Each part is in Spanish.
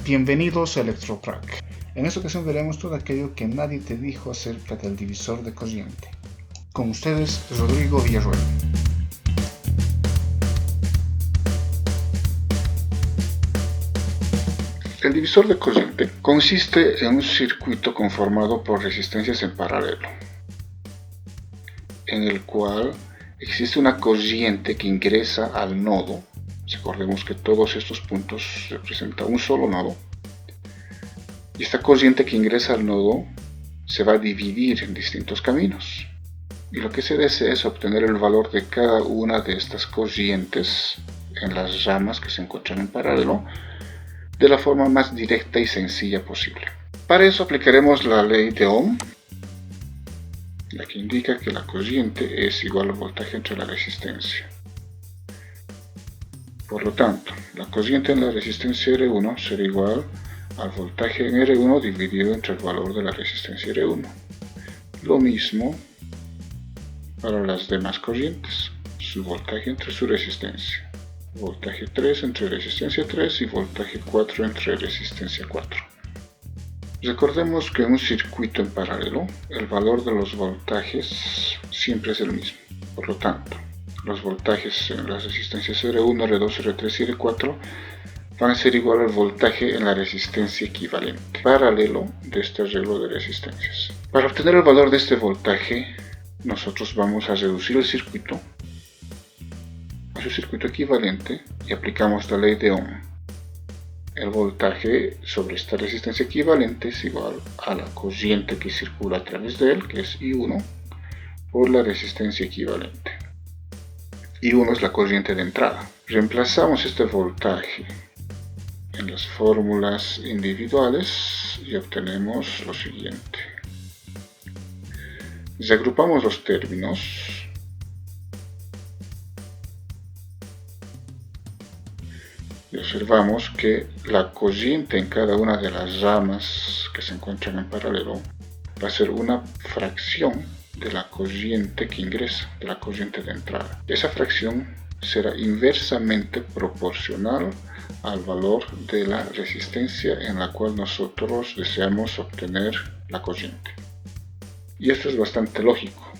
Bienvenidos a ElectroTrack. En esta ocasión veremos todo aquello que nadie te dijo acerca del divisor de cociente. Con ustedes, Rodrigo Villarroel. El divisor de cociente consiste en un circuito conformado por resistencias en paralelo, en el cual existe una corriente que ingresa al nodo. Recordemos que todos estos puntos representan un solo nodo. Y esta corriente que ingresa al nodo se va a dividir en distintos caminos. Y lo que se desea es obtener el valor de cada una de estas corrientes en las ramas que se encuentran en paralelo de la forma más directa y sencilla posible. Para eso aplicaremos la ley de Ohm, la que indica que la corriente es igual al voltaje entre la resistencia. Por lo tanto, la corriente en la resistencia R1 será igual al voltaje en R1 dividido entre el valor de la resistencia R1. Lo mismo para las demás corrientes, su voltaje entre su resistencia. Voltaje 3 entre resistencia 3 y voltaje 4 entre resistencia 4. Recordemos que en un circuito en paralelo, el valor de los voltajes siempre es el mismo. Por lo tanto, los voltajes en las resistencias R1, R2, R3 y R4 van a ser igual al voltaje en la resistencia equivalente, paralelo de este arreglo de resistencias. Para obtener el valor de este voltaje, nosotros vamos a reducir el circuito a su circuito equivalente y aplicamos la ley de Ohm. El voltaje sobre esta resistencia equivalente es igual a la corriente que circula a través de él, que es I1, por la resistencia equivalente. I1 es la corriente de entrada. Reemplazamos este voltaje en las fórmulas individuales y obtenemos lo siguiente. Si agrupamos los términos, y observamos que la corriente en cada una de las ramas que se encuentran en paralelo va a ser una fracción de la corriente que ingresa, de la corriente de entrada. Esa fracción será inversamente proporcional al valor de la resistencia en la cual nosotros deseamos obtener la corriente. Y esto es bastante lógico,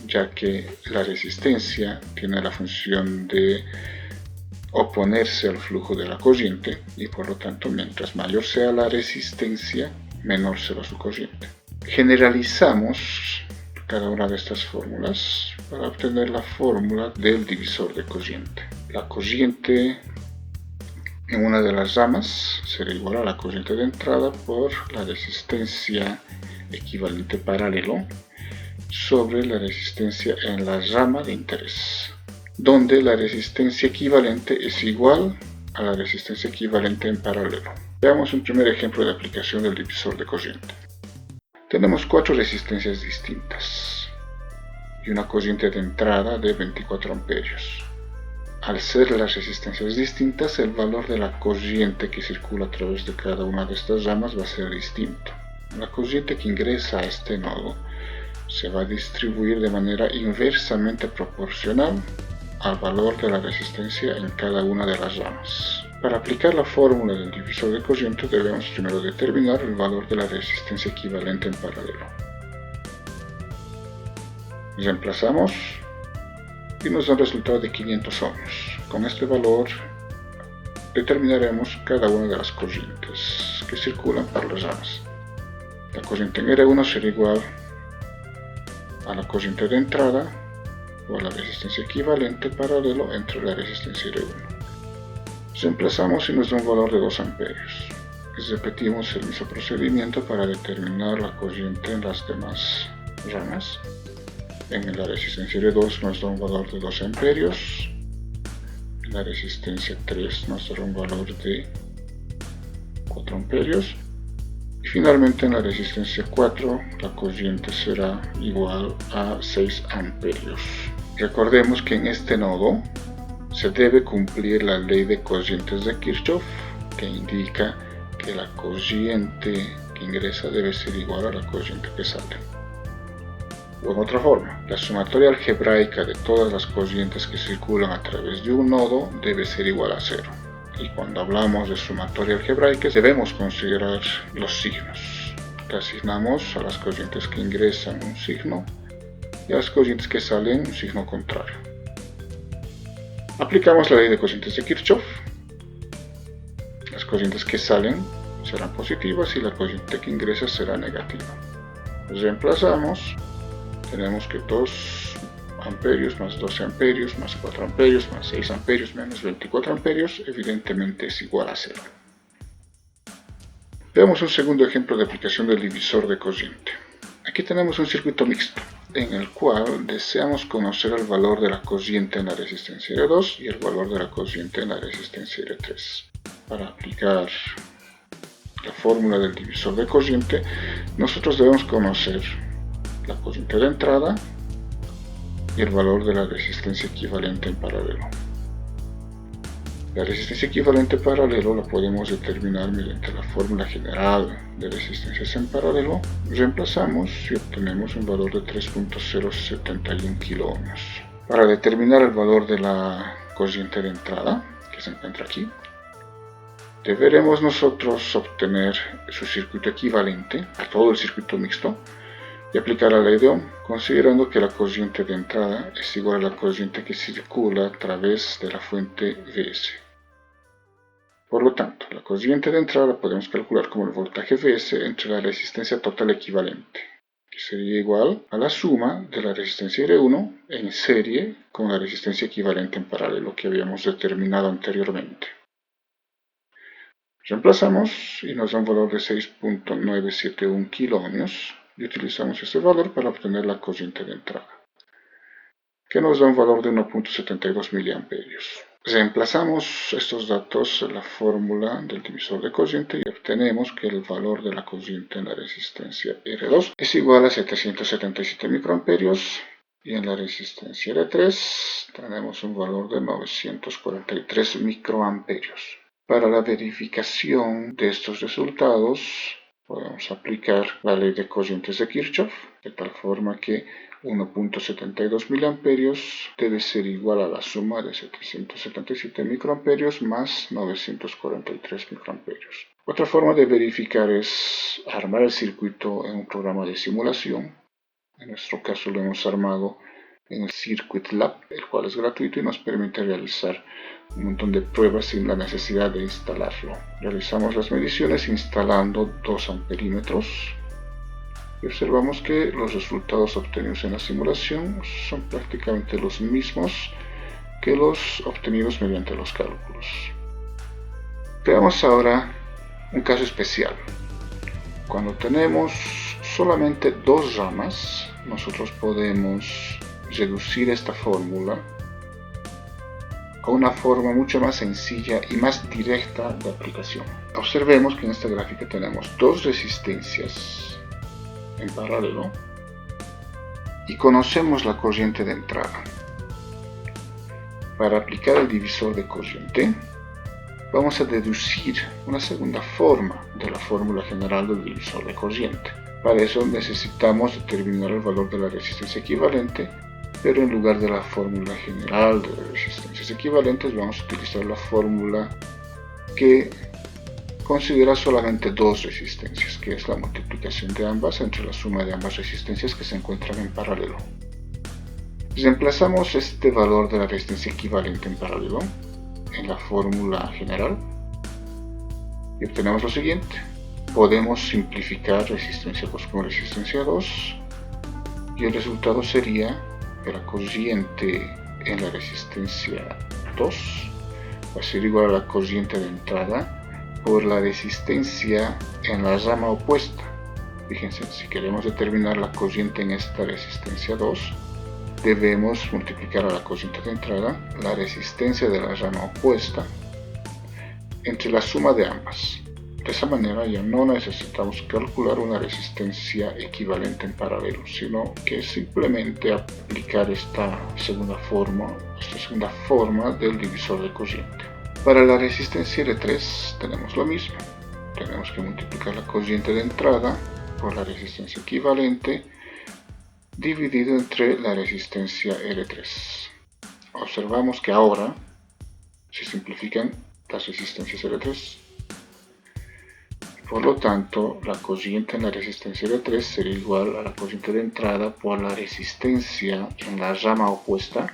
ya que la resistencia tiene la función de oponerse al flujo de la corriente y por lo tanto mientras mayor sea la resistencia, menor será su corriente. Generalizamos cada una de estas fórmulas para obtener la fórmula del divisor de corriente. La corriente en una de las ramas será igual a la corriente de entrada por la resistencia equivalente paralelo sobre la resistencia en la rama de interés, donde la resistencia equivalente es igual a la resistencia equivalente en paralelo. Veamos un primer ejemplo de aplicación del divisor de corriente. Tenemos 4 resistencias distintas y una corriente de entrada de 24 amperios. Al ser las resistencias distintas, el valor de la corriente que circula a través de cada una de estas ramas va a ser distinto. La corriente que ingresa a este nodo se va a distribuir de manera inversamente proporcional al valor de la resistencia en cada una de las ramas. Para aplicar la fórmula del divisor de corriente debemos primero determinar el valor de la resistencia equivalente en paralelo. Reemplazamos y nos da un resultado de 500 ohms. Con este valor determinaremos cada una de las corrientes que circulan por las ramas. La corriente en R1 será igual a la corriente de entrada o a la resistencia equivalente paralelo entre la resistencia R1. Reemplazamos y nos da un valor de 2 amperios. Repetimos el mismo procedimiento para determinar la corriente en las demás ramas. En la resistencia R2 nos da un valor de 2 amperios. En la resistencia 3 nos dará un valor de 4 amperios. Y finalmente en la resistencia 4 la corriente será igual a 6 amperios. Recordemos que en este nodo se debe cumplir la ley de corrientes de Kirchhoff, que indica que la corriente que ingresa debe ser igual a la corriente que sale. O en otra forma, la sumatoria algebraica de todas las corrientes que circulan a través de un nodo debe ser igual a 0. y cuando hablamos de sumatoria algebraica debemos considerar los signos. Le asignamos a las cocientes que ingresan un signo y a las cocientes que salen un signo contrario. Aplicamos la ley de cocientes de Kirchhoff. Las cocientes que salen serán positivas y la cociente que ingresa será negativa. Reemplazamos, tenemos que 2 amperios más 12 amperios más 4 amperios más 6 amperios menos 24 amperios evidentemente es igual a 0. Veamos un segundo ejemplo de aplicación del divisor de cociente. Aquí tenemos un circuito mixto en el cual deseamos conocer el valor de la cociente en la resistencia R2 y el valor de la cociente en la resistencia R3. Para aplicar la fórmula del divisor de cociente, nosotros debemos conocer la cociente de entrada y el valor de la resistencia equivalente en paralelo. La resistencia equivalente en paralelo la podemos determinar mediante la fórmula general de resistencias en paralelo. Reemplazamos y obtenemos un valor de 3.071 kiloohmios. Para determinar el valor de la cociente de entrada, que se encuentra aquí, deberemos nosotros obtener su circuito equivalente a todo el circuito mixto y aplicar la ley de Ohm, considerando que la cociente de entrada es igual a la cociente que circula a través de la fuente Vs. Por lo tanto, la cociente de entrada la podemos calcular como el voltaje Vs entre la resistencia total equivalente, que sería igual a la suma de la resistencia R1 en serie con la resistencia equivalente en paralelo que habíamos determinado anteriormente. Reemplazamos y nos da un valor de 6.971 kiloohmios y utilizamos este valor para obtener la cociente de entrada, que nos da un valor de 1.72 miliamperios. Reemplazamos estos datos en la fórmula del divisor de cociente y obtenemos que el valor de la cociente en la resistencia R2 es igual a 777 microamperios y en la resistencia R3 tenemos un valor de 943 microamperios. Para la verificación de estos resultados podemos aplicar la ley de cocientes de Kirchhoff, de tal forma que 1.72 miliamperios debe ser igual a la suma de 777 microamperios más 943 microamperios. Otra forma de verificar es armar el circuito en un programa de simulación. En nuestro caso lo hemos armado en el Circuit Lab, el cual es gratuito y nos permite realizar un montón de pruebas sin la necesidad de instalarlo. Realizamos las mediciones instalando 2 amperímetros y observamos que los resultados obtenidos en la simulación son prácticamente los mismos que los obtenidos mediante los cálculos. Veamos ahora un caso especial. Cuando tenemos solamente 2 ramas, nosotros podemos reducir esta fórmula a una forma mucho más sencilla y más directa de aplicación. Observemos que en esta gráfica tenemos 2 resistencias en paralelo y conocemos la corriente de entrada. Para aplicar el divisor de corriente, vamos a deducir una segunda forma de la fórmula general del divisor de corriente. Para eso necesitamos determinar el valor de la resistencia equivalente, pero en lugar de la fórmula general de resistencias equivalentes vamos a utilizar la fórmula que considera solamente 2 resistencias, que es la multiplicación de ambas entre la suma de ambas resistencias que se encuentran en paralelo. Reemplazamos este valor de la resistencia equivalente en paralelo en la fórmula general y obtenemos lo siguiente. Podemos simplificar resistencia 2 con resistencia 2 y el resultado sería que la corriente en la resistencia 2 va a ser igual a la corriente de entrada por la resistencia en la rama opuesta. Fíjense, si queremos determinar la corriente en esta resistencia 2, debemos multiplicar a la corriente de entrada la resistencia de la rama opuesta entre la suma de ambas. De esa manera ya no necesitamos calcular una resistencia equivalente en paralelo, sino que simplemente aplicar esta segunda forma del divisor de corriente. Para la resistencia R3 tenemos lo mismo. Tenemos que multiplicar la corriente de entrada por la resistencia equivalente dividido entre la resistencia R3. Observamos que ahora se simplifican las resistencias R3. Por lo tanto, la cociente en la resistencia R3 será igual a la cociente de entrada por la resistencia en la rama opuesta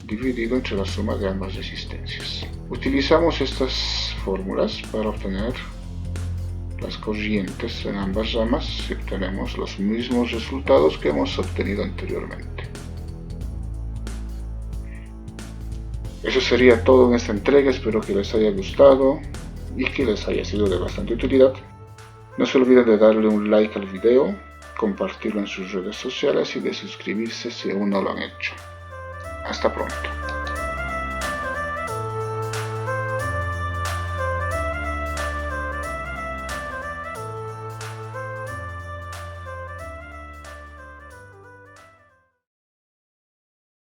dividido entre la suma de ambas resistencias. Utilizamos estas fórmulas para obtener las corrientes en ambas ramas y obtenemos los mismos resultados que hemos obtenido anteriormente. Eso sería todo en esta entrega, espero que les haya gustado y que les haya sido de bastante utilidad. No se olviden de darle un like al video, compartirlo en sus redes sociales y de suscribirse si aún no lo han hecho. Hasta pronto.